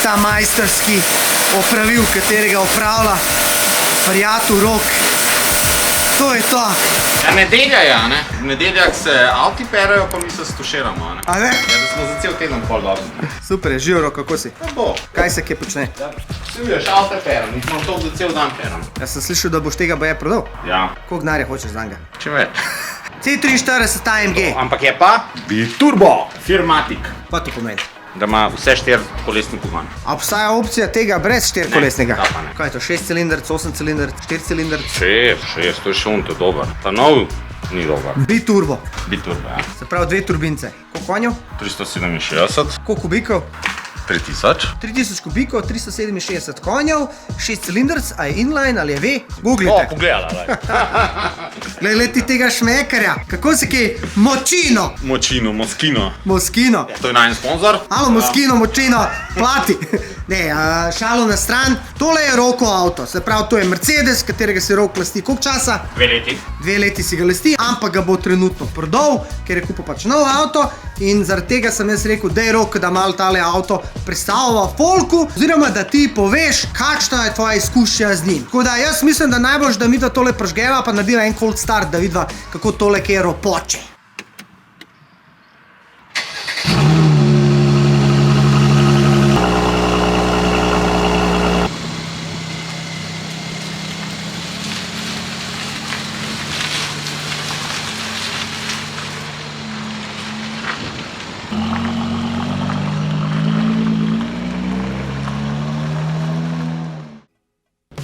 ta majsterski opravil, katerega opravlja prijatelj Rok. To je to. Ja, nedelja je, ne? V nedeljah se avti perejo, pa mi se stuširamo, ne? A ne? Ja, da smo za cel teden pol dobri. Super je, živo Rok, kako si? Pa bo. Kaj se kje počne? Ja, si vidiš, avte perem, jih imam to za cel dan perem. Jaz sem slišal, da boš tega baje prodal. Ja. Koliko denarja hočeš za njega? Čim več. C43 AMG. Ampak je pa Biturbo Firmatic, Kaj to pomeni? da ima vse 4 kolesni pogon. A obstaja opcija tega brez 4-kolesnega? Ne, ta pa ne. Kaj je to, 6-cilindrc, 8-cilindrc, 4-cilindrc? 6, to je še on, to je dober. Ta nov ni dober. Biturbo. Biturbo, ja. Se pravi 2 turbince. Koliko konjev? 367, Koliko kubikov? 3000. 3000 kubikov, 367 konjev, 6-cilindrc, a je inline ali je V? Googlite. Pogledala, lej. Glej ti tega šmekarja, kako se kaj? Močino! Močino, Moskino. Moskino. To je najn sponzor. Alo, Moskino, Močino, plati. Ne, šalo na stran. Tole je Rokov avto, se pravi, to je Mercedes, katerega si Rok lasti koliko časa? 2 leti. 2 leti si ga lasti, ampak ga bo trenutno prodal, ker je kupil pač nov avto in zaradi tega sem jaz rekel, daj Rok, da malo tale avto predstavlja folku, oziroma da ti poveš, kakšna je tvoja izkušnja z njim. Tako da jaz mislim, da najboljš, da mi da tole prežgeva, pa narediva en cold start, da vidva, kako tole kaj ropoče.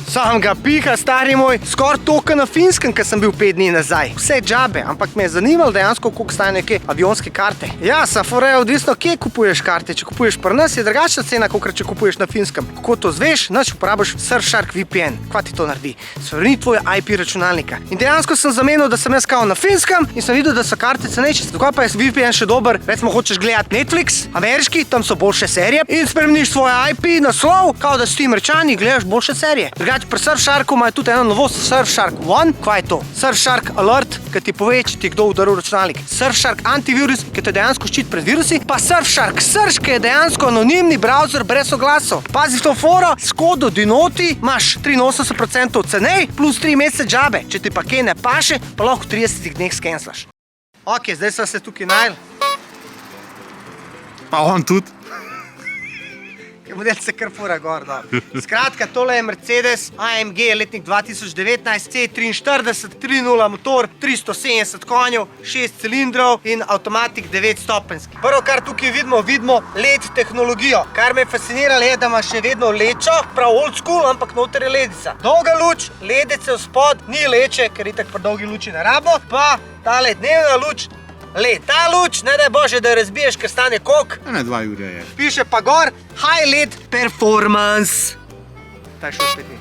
Sam ga piha, stari moj, skoraj toliko na Finskem, ker sem bil 5 dni nazaj. Vse džabe, ampak me je zanimalo dejansko, koliko staja neke avionske karte. Ja, Safore je odvisno, kje kupuješ karte. Če kupuješ pri nas, je drugačna cena, kot če kupuješ na Finskem. Kako to zveš? Naš uporabiš Surfshark VPN. Kva ti to naredi? Spremeni tvoj IP računalnika. In dejansko sem zamenil, da sem jaz kao na Finskem in sem videl, da so karte cenejše. Tako pa je VPN še dober. Recimo hočeš gledati Netflix, ameriški, tam so boljše serije in spremeniš svoj IP naslov, kao da si ti Američani, gledaš boljše serije. Pri Surfsharku imajo tudi eno novost, Surfshark One. Kaj je to? Surfshark Alert, ki ti pove, če ti kdo udaril računalnik. Surfshark Antivirus, ki te dejansko ščiti pred virusi. Pa Surfshark Search, ki je dejansko anonimni browser brez oglasov. Pazi v to foro, s kodo Dinoti imaš 83% cenej plus 3 mesece džabe. Če ti pa kaj ne paše, pa lahko v 30 dneh skenslaš. Ok, zdaj sva se tukaj najeli. Pa on tudi. Model se kar fura gor, da. Skratka, tole je Mercedes AMG letnik 2019, C43, 3.0 motor, 370 konjev, 6 cilindrov in avtomatik 9-stopenjski. Prvo, kar tukaj vidimo LED tehnologijo. Kar me je fasciniralo je, da ima še vedno lečo, prav old school, ampak noter je ledica. Dolga luč, ledice vspod, ni leče, ker itak pa dolgi luči ne rabimo, pa tale dnevna luč, LED. Ta luč, ne daj Bože, da jo razbiješ, ker stane koliko? Ne, 2 ure je. Piše pa gor, High LED Performance. Ta je šlo spet ni.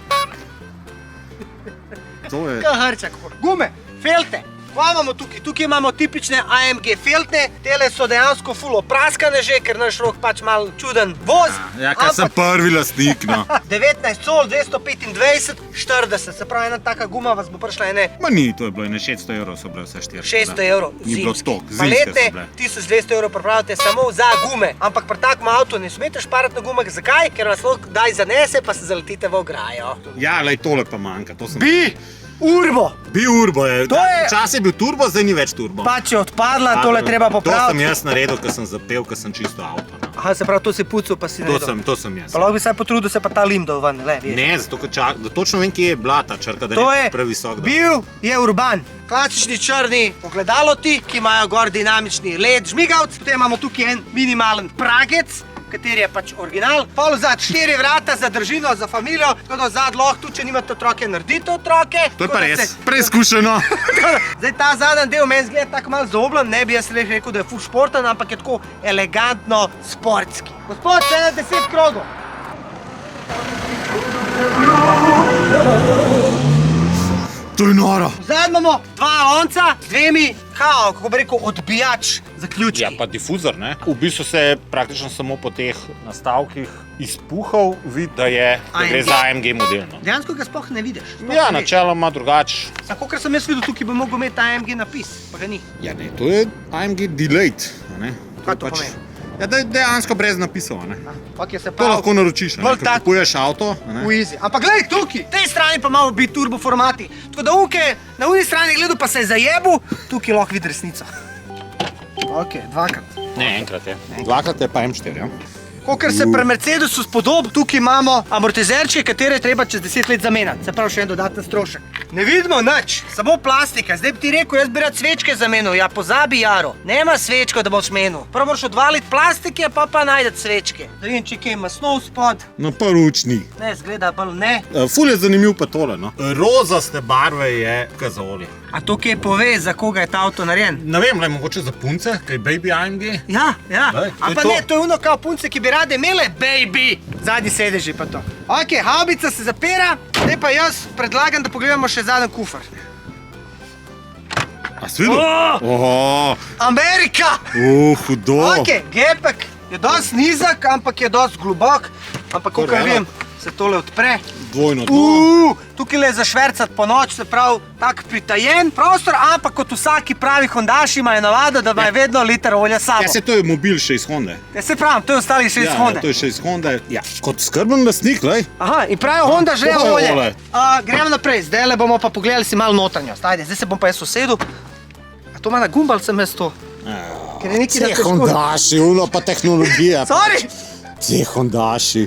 To je... Kaj hrčak, gume, felte. Kaj imamo tukaj? Tukaj imamo tipične AMG feltne. Tele so dejansko ful opraskane že, ker naš Rok pač mal čuden voz. Ja, kaj sem prvi lastnik, no. 19 col, 225, 40. Se pravi, ena taka guma vas bo prišla ene... Ma ni, to je bilo, ne 600 evrov so bile vse 4. 600 evrov Ni bilo zimski. stok, zimske so Palete bile. 1200 evrov pripravljate samo za gume. Ampak pri takem avtu ne smete šparati na gumah. Zakaj? Ker vas lahko daj zanese, pa se zaletite v ograjo. Ja, lej, tole pa manjka, to sem... Urbo! Urbo je. To je- Čas je bil turbo, zdaj ni več turbo. Pač je odpadla, tole treba To sem popraviti. jaz naredil, ko sem zapel, ko sem čisto avto. No. Aha, se pravi, to si pucal, pa si naredil. To sem jaz. Pa lahko bi se potrudil, se pa ta lim dal ven, le, veš. Ne, zato da točno vem, kje je bila ta črka, da To je je previsok. bil je Urban. Klasični črni ogledaloti, ki imajo gor dinamični LED žmigavc. Potem imamo tukaj en minimalen pragec, kateri je pač original. Pol vzad 4 vrata za družino, za familijo, tako da vzad lahko tudi, če nimate otroke, naredite otroke. To je Tako pa da res, se- preizkušeno. Zdaj ta zadnji del meni zgleda tako malo zaobljen, ne bi jaz rekel, da je ful športen, ampak je tako elegantno sportski. Gospod, še na 10 krogov. To je noro. Zdaj imamo 2 lonca z 2, kako bi rekel, odbijač zaključki. Ja, pa difuzor, ne? V bistvu se praktično samo po teh nastavkih izpuhal vidi, da gre za AMG model. No. Dejansko ga sploh ne vidiš. Ja, načeloma drugače. Tako, kar sem jaz videl, tukaj bi mogel imeti AMG napis, pa ga ni. Ja, ne, to je AMG Delayed, a ne? Kaj to pomeni? Ja, da je dejansko brez napisov, ne. Okay, se To lahko naročiš, ne, bolj ko tak- kupuješ avto, ne. V easy. Ampak gledaj, tukaj, tej strani pa malo biti turbo formati. Tako da na uni strani gledal pa se je zajebil, tukaj lahko vidi resnico. Ok, dvakrat. Ne, enkrat je. Dvakrat je pa M4, ja. Kokar se pri Mercedesu spodob, tukaj imamo amortizerčke, katere je treba čez 10 let zamenjati. Se pravi še en dodaten strošek. Ne vidimo nič, samo plastika. Zdaj bi ti rekel, jaz bi rad svečke zamenil. Ja, pozabi, Jaro. Nema svečko, da boš menil. Prvo moraš odvaliti plastike, pa najdeti svečke. Da vidim, če kje ima snov spod. No, pa ručni. Ne, zgleda bolj ne. Ful je zanimiv pa tole, no. Rozaste barve je kazolje. A to kje pove, za koga je ta avto narejen? Ne vem, le mogoče za punce, kaj Baby AMG. Ja, ja. Lej, to je Ampak to. ne, to je ono kao punce, ki bi rade imele baby. Zadnji sedeži pa to. Ok, haubica se zapira, zdaj pa jaz predlagam, da pogledamo še zadnji kufr. A si videl? Oho, Amerika! hudo. Ok, gepek je dosti nizak, ampak je dosti globok. Ampak, kakor Korela. vem, se tole odpre. Dvojno dno. Tukaj le za švercat po noč, se pravi, tak pritajen prostor, ampak kot vsaki pravi hondaši imajo navado, da imajo vedno liter olja s sabo. Ja, se to je mobil še iz Honde. Ja, se pravim, to je ostali še iz Ja, Honde. to je še iz Honde. Ja, kot skrben lastnik, lej. Aha, in pravijo, Honda žele to je olje. olje. Gremo naprej, zdaj le bomo pa pogledali si malo notranjost. Ajde, zdaj se bom pa jaz usedel. A to ima na gumbal sem jaz to? Ker je nekaj Te Hondaši, uno pa tehnologija. Sorry! Te Hondaši.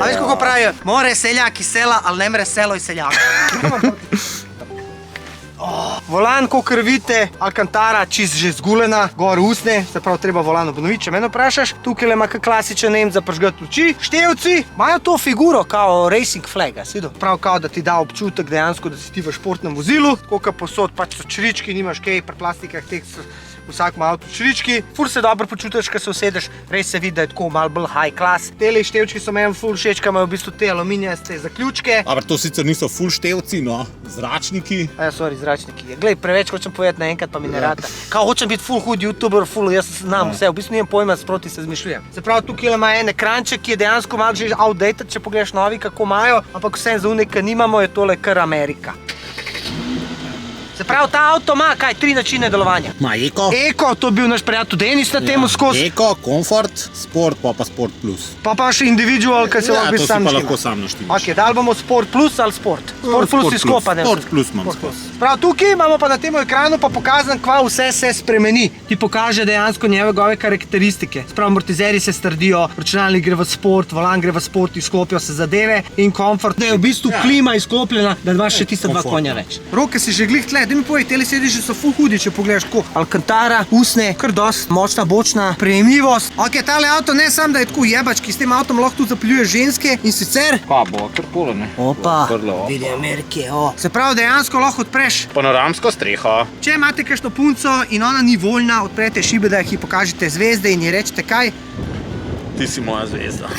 A veš, kako pravijo? More seljak iz sela, ali ne mere selo iz seljaka. Volan, kakor vidite, Alcantara čist že zgulena, gor usne, se pravi, treba volan obnoviti, če mene vprašaš. Tukaj ima kak klasičen Nemc za pržgati luči. Števci imajo to figuro, kao racing flag, si videl? Prav kao, da ti da občutek dejansko, da si ti v športnem vozilu. Koliko posod, pač so črički, nimaš kaj, pri plastikah teh vsak ima avto črički. Ful se dobro počutiš, ko se usedeš, res se vidi, da je tako malo bolj high class. Tele števčki so meni ful všeč, ko imajo v bistvu te aluminijaste zaključke. Ampak to sicer niso full števci, no, zračniki. Sorry, zračniki. Glej, preveč hočem povedati naenkrat, pa mi ne rata. Kao hočem biti full hud youtuber, full, jaz znam vse, v bistvu nimam pojma, sproti se zmišljujem. Se pravi, tukaj ima en ekranček, ki je dejansko malo že outdated, če pogledaš novi, kako imajo, ampak vsem za unika nimamo, je tole kar Amerika. Se pravi, ta avto ima kaj, 3 načine delovanja. Ma eko. Eko, to je bil naš prijatelj Denis na temu skozi. Eko, komfort, sport, pa Sport Plus. Pa še individual, ki se Ja, lahko to si sam pa štima. lahko sam naštimaš. Ok, dali bomo Sport Plus ali Sport? Sport Plus izklopa, ne? Sport Plus imam Sport skozi. Plus. Prav, tukaj imamo pa na tem ekranu pa pokazan, kva vse se spremeni. Ti pokaže dejansko njegove karakteristike. Sprav, amortizeri se strdijo, računalnik gre v sport, volan gre v sport, izklopijo se zadeve in komfort. Da je v bistvu klima izklopljena, da imaš še tiste 2 Komfortno. konja več. Roke si že glih tle, da mi povej, tele sedeži so full hudi, če pogledaš tako. Alcantara, usne, kar dost, močna, bočna, prejemljivost. Ok, tale avto ne sam, da je tako jebački, s tem avtom lahko tudi zapeljuješ ženske in sicer... Pa bo, kar kolo, ne. Opa, Odprlo, opa. vidi Amerike, Se pravi, dejansko lahko odpreš. Panoramsko streho. Če imate kakšno punco in ona ni voljna, odprete šibe, da ji pokažete zvezde in ji rečete kaj. Ti si moja zvezda.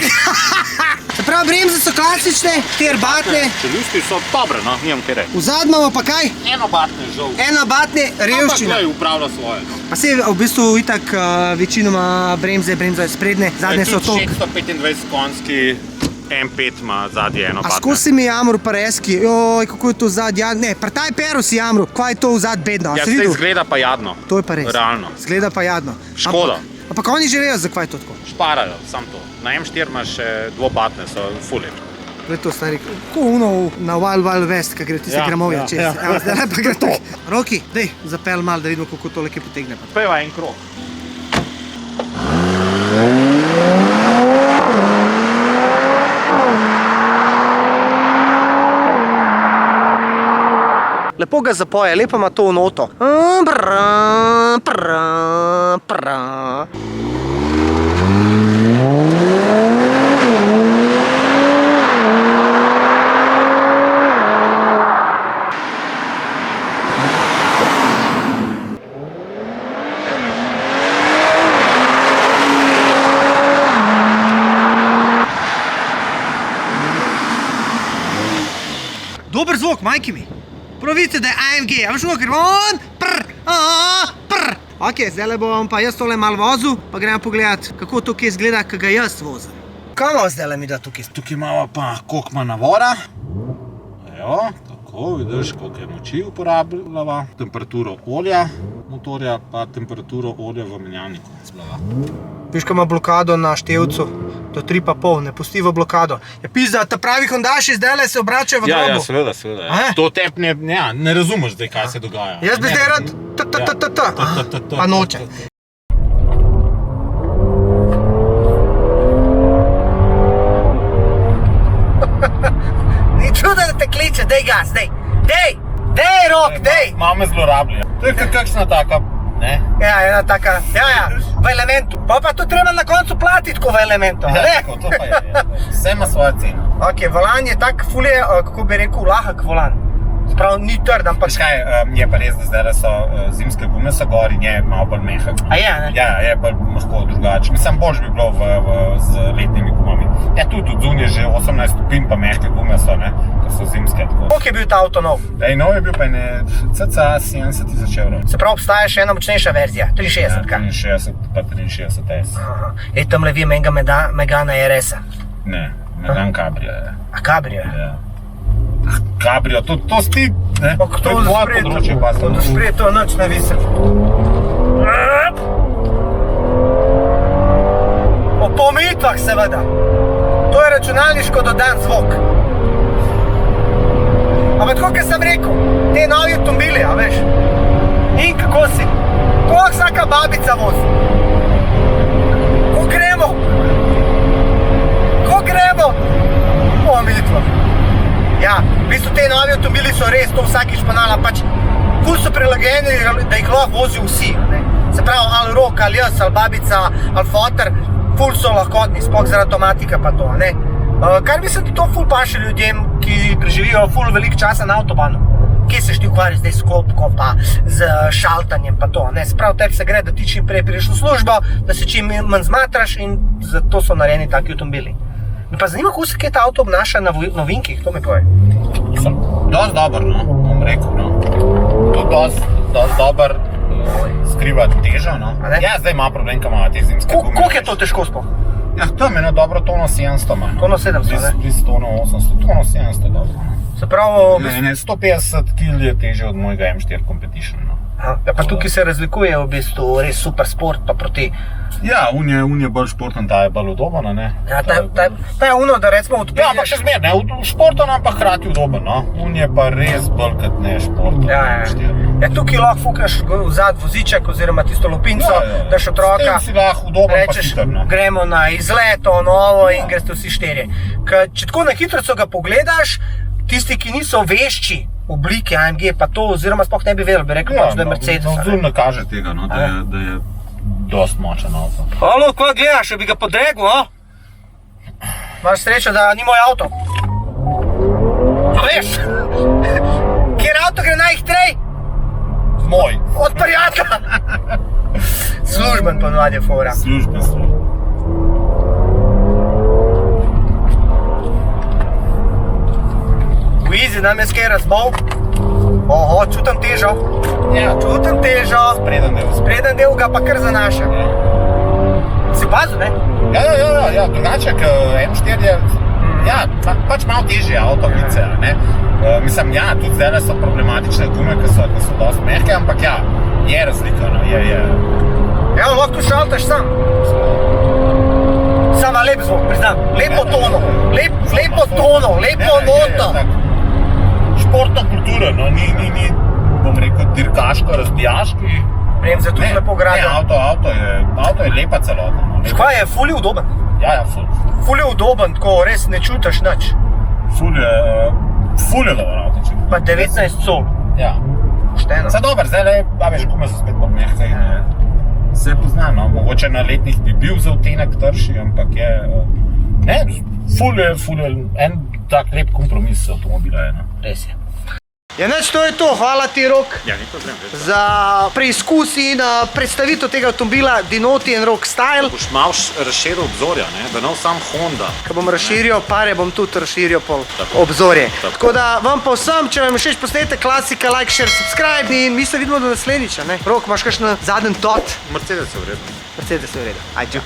Se pravi, bremze so klasične, te batne. Čelisti so dobre, no, nimam kaj reči. V zadnjem imamo pa kaj? Enobatne žal. Ena-batne, revščina. Ampak upravlja svoje, no. Pa se v bistvu itak večinoma bremze sprednje, zadnje so to. 625 konjski M5 ima zadnje A enobatne. skozi mi jamru pareski, joj, kako je to zad, ja, ne, taj peru si jamru, kva je to vzad bedno, a Ja, si se videl? izgleda pa jadno. To je pa res. Realno. Zgleda pa jadno. Škoda. Ampak oni že vejo, zakaj je to tako. Šparajo, sam to. Na M4 imaš še dvobatne, so full lepi. Glej to, stari, ko uno na Wild West, ko gre ti se Ja, gramovja ja, čez. ja. Evo, zdaj pa gre to. Roki, dej, zapel mal, da vidimo, kako tole kaj potegne. Peva en krog. Lepo ga zapoje, lepo ima to noto. Pra, pra, pra. Dober zvok, majki mi. Prav vidite, da je AMG, a veš ker on, prr. Ok, zdaj bom pa jaz tole malo vozil, pa gremo pogledat, kako to kje izgleda, ko ga jaz vozim. Kaj imamo zdaj mi da tukaj? Tukaj imamo pa koliko ima navora. Evo, tako. Tako, vidiš, koliko je moči uporabljava, temperaturo olja motorja, pa temperaturo olja v menjalniku. Viš, ko ima blokado na števcu do 3,5, ne pusti v blokado. Je pizda, ta pravi hondaši zdajle se obračajo v grobu. Ja, seveda. To tep ne razumeš zdaj, kaj se dogaja. Jaz bi zdaj rad pa noče. Ni čudo, da te kliče, dej gas, dej, Rok, dej. Malo me zlorablja. To je kakšna taka, ne? Ja, ena taka, v elementu. Pa to treba na koncu platiti, ko v elementu, ne? Tako, to pa je. Vse ima svoja cena. Ok, volan je tak ful je, kako bi rekel, lahek volan. Sprav ni trd, ampak... Veš kaj, je pa res, da zdaj so zimske gume so gor in je malo bolj mehak. A je, ne? Ja, je bolj lahko drugače. Mislim, boljš bi bilo z letnimi gumami. Ja, tudi zunaj že 18 stopinj pa mehke gume so, ne? To so zimske. Koliko je bil ta avto nov? Nov je bil pa cca 70,000 evrov. Se pravi, obstaja še ena močnejša verzija, 63, kaj? 63 pa 63 S. Je tam le vi menga Megana RS-a. Ne, Megan Cabrio je. A Cabrio je? Ja. Cabrio, to sti, ne? To je tvoje področje, pa to spred, to nič ne visel. Po pomitvah seveda. To je računalniško dodan zvok. Ampak tako, kot sem rekel, te novi avtomobili, a veš? In kako si? Koliko vsaka babica vozi? Ko gremo? Po pomitvah. Ja, v bistvu te novi avtomobili so res to vsakič panala, pač ful so prilagojeni, da jih lahko vozijo vsi, ne? Se pravi, ali Rok, ali jaz, ali babica, ali foter, ful so lahkotni, sploh zaradi avtomatika pa to, ne? Kar mislim, da to ful paše ljudem, ki preživijo ful veliko časa na avtobanu. Kje se ti ukvarjaš zdaj s klopko, pa z šaltanjem pa to, ne? Se pravi, tebi se gre, da ti čim prej prideš v službo, da se čim manj zmatraš in zato so narejeni taki avtomobili. Me pa zanima, kako se kaj ta avto obnaša na novinkih, to mi povej. Dost dober, no, bom rekel, no. Tudi dost dober skriva težo, no. Ja, zdaj ima problem, ko ima te zimske gume. Koliko je to težko sploh? Ja, to je eno dobro tono 700 ima. Tono 700, ne? Bliz tono 800, tono 700 dobro, no. Se pravi... Ne, 150 kg je teže od mojega M4 Competition, no. Ja, pa tukaj se razlikuje v bistvu res super sport pa proti... Ja, un je bolj športen, ta je bolj udoben, ne? Ja, ta je uno, da recimo odpelješ... Ja, ampak še zmer, ne, športen, ampak hkrati udoben, no? Un je pa res bolj kot ne športen. Ja, tukaj lahko fukaš vzad voziček oziroma tisto lopinco, daš otroka, s tem si lahko udoben pa hiter, no. Gremo na izleto, novo in greste vsi štirje. Če tako na hitrico ga pogledaš, tisti, ki niso vešči oblike AMG pa to, oziroma sploh ne bi vedel, bi rekel, da je Mercedes. No, zunaj kaže tega, no, da je dost močen avto. Halo, kaj gledaš, bi ga podregel, a? Imaš srečo, da ni moj avto. A veš, kjer avto gre najhitrej? Moj. Od prijatelja. Služben ponovadi je fora. Služben. V izi nam je skaj razbol. Oho, čutim težo. Ja. Čutim težo. Spreden del ga pa kar zanaša. Si pazil, ne? Ja, drugače, k M4 je, ja, pač malo težje avtovice, ne? Mislim, ja, tudi zdaj so problematične gume, ki so dosti mehke, ampak ja, je razlika, no, je. Ja, lahko tu šaltaš sam. Sama lep zvok, priznam, lepo tono, lepo noto. Športna kultura, no, ni, bom rekel, dirkaško, razbijaški. Bremze tudi lepo gradijo. Ne, avto je lepa celota. Škaj je, ful je udoben. Ja, ful. Ful je udoben, tako res ne čutiš nič. Ful je dober avto, če bi. Pa 19 sol. Ja. Pošteno. Saj dober, zdaj le, veš, gume so spet bolj mehke in se pozna, no, mogoče na letnih bi bil za odtenek trši, ampak je, ne, ful je en tak lep kompromis avtomobila je, no. Res je. Ja, nič, to je to. Hvala ti, Rok, za preizkus in predstavitev tega avtomobila Dinoti and Rok Style. Boš malo razširil obzorja, ne? Da ne sam Honda. Ko bom razširil pare, bom tudi razširil obzorje. Tako da vam pa vsem, če vam všeč posnete klasika, like, share, subscribe in mi se vidimo do naslednjič, ne? Rok, imaš kakšen zadnji tot? Mercedes je v redu. Mercedes je v redu. Ajde.